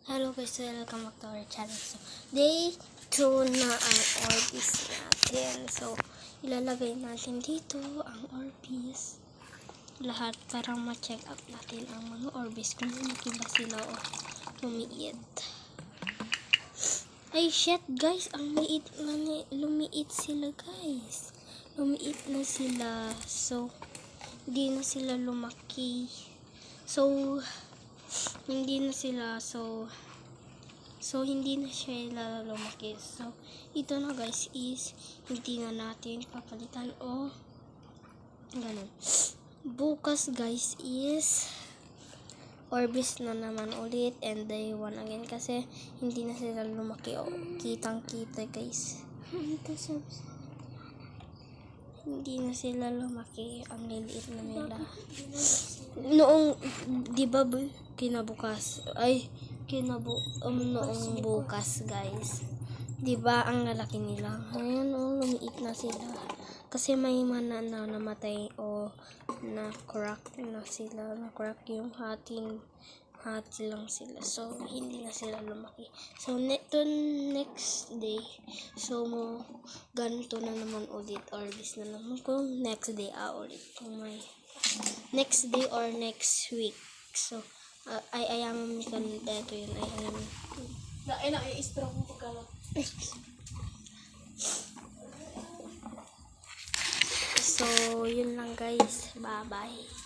Hello guys, welcome back to our channel. So, day 2 na ang orbis natin. So, ilalagay natin dito ang orbis. Lahat para ma-check up natin ang mga orbis kung lumaki ba sila o lumiit. Ay shit guys, ang lumiit sila guys. Lumiit na sila. So, hindi na sila lumaki. So, hindi na sila hindi na sila lumaki. So ito na guys is hindi na natin papalitan o ganun. Bukas guys is orbis na naman ulit and day 1 again kasi hindi na sila lumaki o kitang kita guys. Hindi na sila lumaki, ang liliit na nila. Noong, di ba kinabukas, noong bukas guys, di ba ang lalaki nila, ayan lumiit na sila, kasi may mana na namatay o na-crack na sila, na-crack yung hati lang sila, so hindi na sila lumaki. So next day, so ganito na naman ulit, orbis na naman kung next day ulit kung may next day or next week. So ayam kan dito yun, ayam na i-stroke mo pagkalat. So yun lang guys, bye bye.